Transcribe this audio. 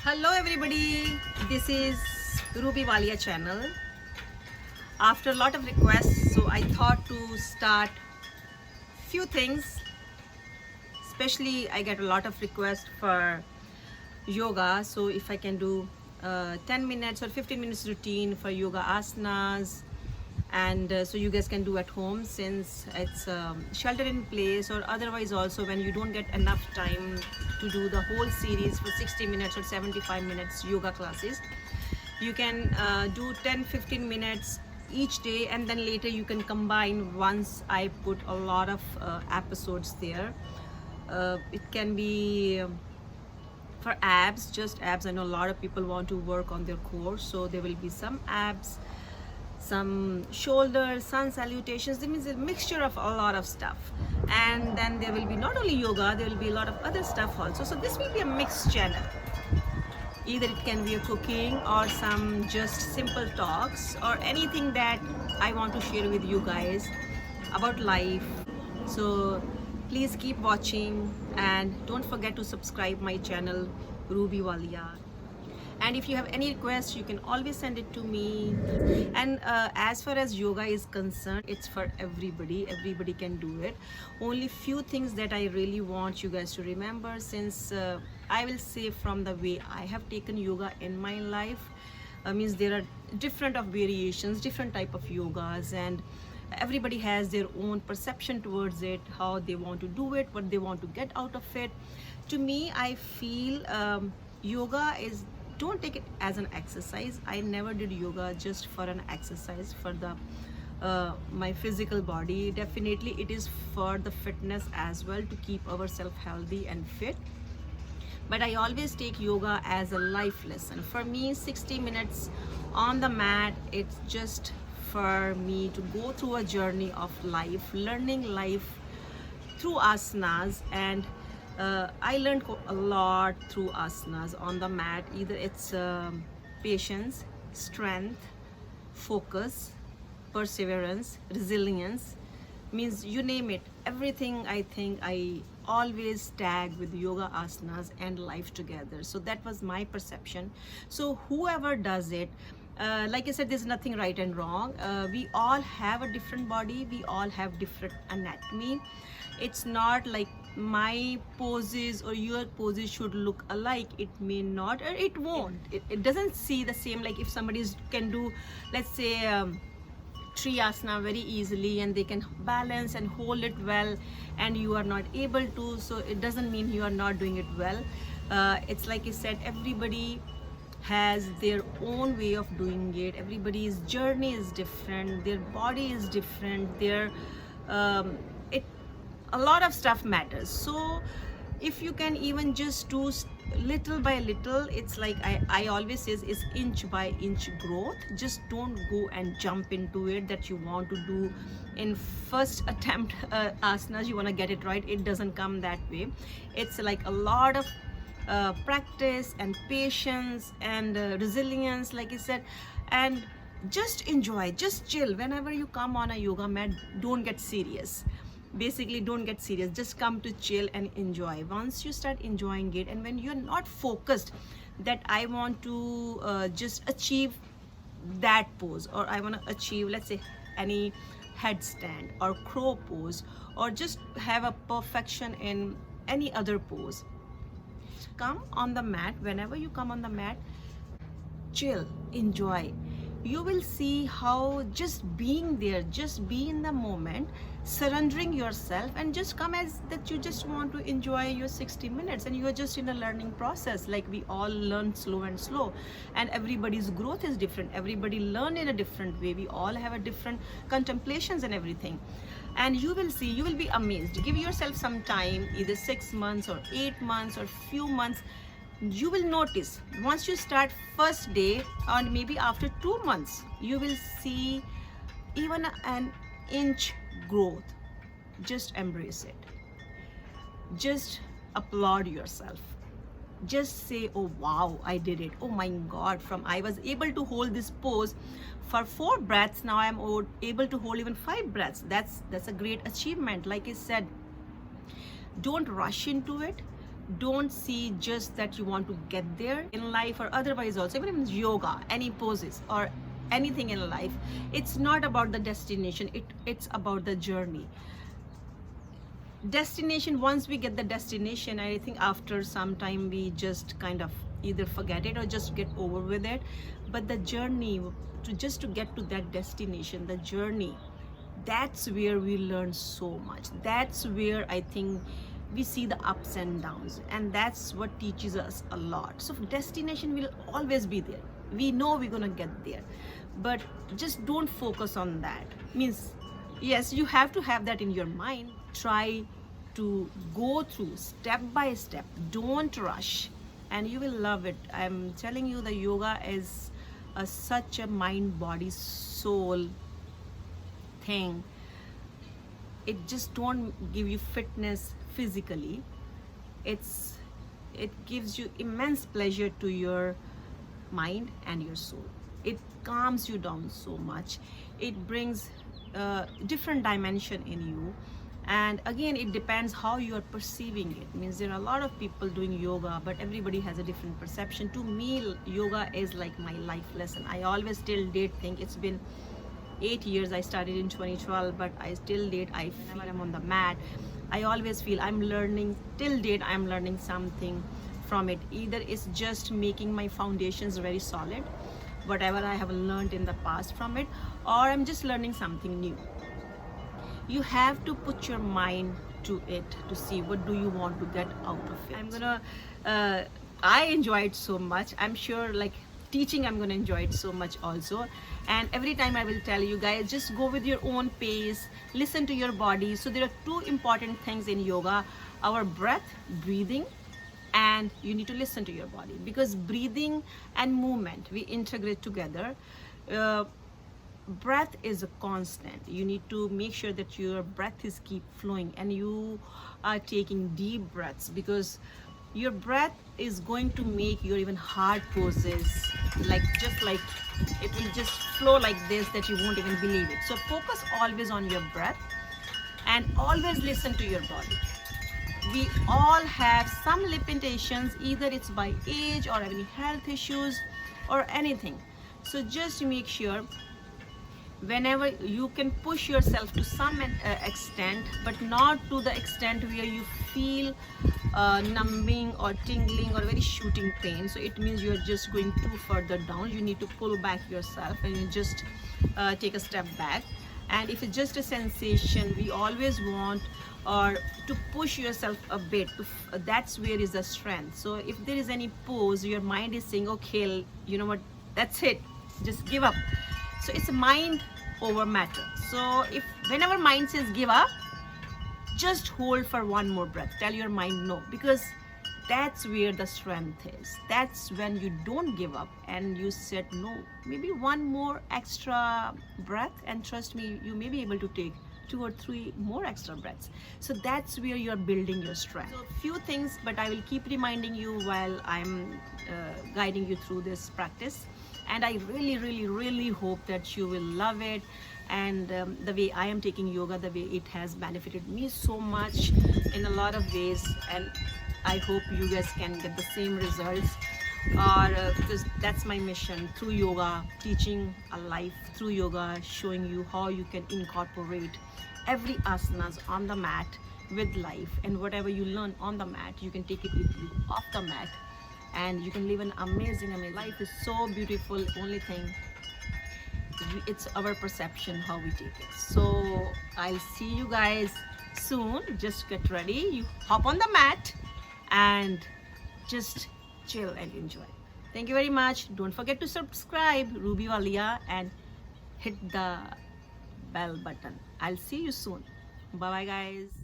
Hello everybody, this is Ruby Walia channel. After a lot of requests, so I thought to start few things. Especially I get a lot of requests for yoga, so if I can do 10 minutes or 15 minutes routine for yoga asanas, and so you guys can do at home since it's shelter in place, or otherwise also when you don't get enough time to do the whole series for 60 minutes or 75 minutes yoga classes, you can do 10-15 minutes each day, and then later you can combine once I put a lot of episodes there. It can be for abs, just abs. I know a lot of people want to work on their core, so there will be some abs, some shoulders, sun salutations. There means a mixture of a lot of stuff, and then there will be not only yoga, there will be a lot of other stuff also. So this will be a mixed channel. Either it can be a cooking or some just simple talks or anything that I want to share with you guys about life. So please keep watching and don't forget to subscribe my channel Ruby Walia. And if you have any requests, you can always send it to me. And as far as yoga is concerned, it's for everybody can do it. Only few things that I really want you guys to remember, since I will say from the way I have taken yoga in my life, means there are different of variations, different type of yogas, and everybody has their own perception towards it, how they want to do it, what they want to get out of it. To me, I feel yoga is, don't take it as an exercise. I never did yoga just for an exercise for the my physical body. Definitely it is for the fitness as well, to keep ourselves healthy and fit. But I always take yoga as a life lesson. For me, 60 minutes on the mat, it's just for me to go through a journey of life, learning life through asanas. And I learned a lot through asanas on the mat. Either it's patience, strength, focus, perseverance, resilience, means you name it. Everything I think I always tag with yoga asanas and life together. So that was my perception. So whoever does it, like I said, there's nothing right and wrong. We all have a different body, we all have different anatomy. It's not like my poses or your poses should look alike. It may not, or it won't. It doesn't see the same. Like if somebody can do, let's say, Triyasana very easily, and they can balance and hold it well, and you are not able to, so it doesn't mean you are not doing it well. It's like I said, everybody has their own way of doing it. Everybody's journey is different, their body is different, their it a lot of stuff matters. So if you can even just do little by little, it's like I always says, is inch by inch growth. Just don't go and jump into it that you want to do in first attempt asanas, you want to get it right. It doesn't come that way. It's like a lot of practice and patience and resilience, like I said. And just enjoy, just chill. Whenever you come on a yoga mat, don't get serious. Basically, don't get serious, just come to chill and enjoy. Once you start enjoying it, and when you're not focused that I want to just achieve that pose, or I want to achieve, let's say, any headstand or crow pose, or just have a perfection in any other pose, come on the mat. Whenever you come on the mat, chill, enjoy. You will see how just being there, just be in the moment, surrendering yourself, and just come as that you just want to enjoy your 60 minutes, and you are just in a learning process. Like we all learn slow and slow, and everybody's growth is different. Everybody learn in a different way. We all have a different contemplations and everything. And you will see, you will be amazed. Give yourself some time, either 6 months or 8 months or few months. You will notice once you start first day, or maybe after 2 months, you will see even an inch growth. Just embrace it. Just applaud yourself. Just say, oh wow, I did it. Oh my God, from I was able to hold this pose for 4 breaths, now I'm able to hold even 5 breaths. That's a great achievement. Like I said, don't rush into it. don't see just that you want to get there in life or otherwise also, even in yoga, any poses or anything in life. It's not about the destination, it's about the journey. Destination, once we get the destination, I think after some time we just kind of either forget it or just get over with it. But the journey to get to that destination, the journey, that's where we learn so much. That's where I think we see the ups and downs, and that's what teaches us a lot. So destination will always be there, we know we're gonna get there, but just don't focus on that. Means, yes, you have to have that in your mind. Try to go through step by step, don't rush, and you will love it. I'm telling you, the yoga is such a mind body soul thing. It just don't give you fitness physically, it gives you immense pleasure to your mind and your soul. It calms you down so much, it brings different dimension in you. And again, it depends how you are perceiving it. Means there are a lot of people doing yoga, but everybody has a different perception. To me, yoga is like my life lesson. I always till date think, it's been 8 years, I started in 2012, but I still date, I feel I'm on the mat, I always feel I'm learning. Till date, I'm learning something from it. Either it's just making my foundations very solid, whatever I have learned in the past from it, or I'm just learning something new. You have to put your mind to it to see what do you want to get out of it. I enjoy it so much. I'm sure, like teaching, I'm gonna enjoy it so much also. And every time I will tell you guys, just go with your own pace, listen to your body. So there are two important things in yoga: our breath, breathing, and you need to listen to your body, because breathing and movement, we integrate together. Breath is a constant. You need to make sure that your breath is keep flowing and you are taking deep breaths, because your breath is going to make your even hard poses like it will just flow like this that you won't even believe it. So focus always on your breath and always listen to your body. We all have some limitations, either it's by age or any health issues or anything. So just make sure whenever you can push yourself to some extent, but not to the extent where you feel numbing or tingling or very shooting pain. So it means you're just going too further down. You need to pull back yourself and you just take a step back. And if it's just a sensation, we always want or to push yourself a bit. That's where is the strength. So if there is any pose, your mind is saying, okay, you know what, that's it, just give up. So it's mind over matter. So if whenever mind says give up, just hold for one more breath. Tell your mind no, because that's where the strength is. That's when you don't give up and you said no, maybe one more extra breath, and trust me, you may be able to take 2 or 3 more extra breaths. So that's where you're building your strength. So few things, but I will keep reminding you while I'm guiding you through this practice. And I really hope that you will love it. And the way I am taking yoga, the way it has benefited me so much in a lot of ways, and I hope you guys can get the same results. Because that's my mission through yoga, teaching a life through yoga, showing you how you can incorporate every asanas on the mat with life, and whatever you learn on the mat, you can take it with you off the mat, and you can live an amazing life. Is so beautiful. Only thing, it's our perception how we take it. So I'll see you guys soon. Just get ready, you hop on the mat and just chill and enjoy. Thank you very much. Don't forget to subscribe Ruby Walia and hit the bell button. I'll see you soon. Bye bye guys.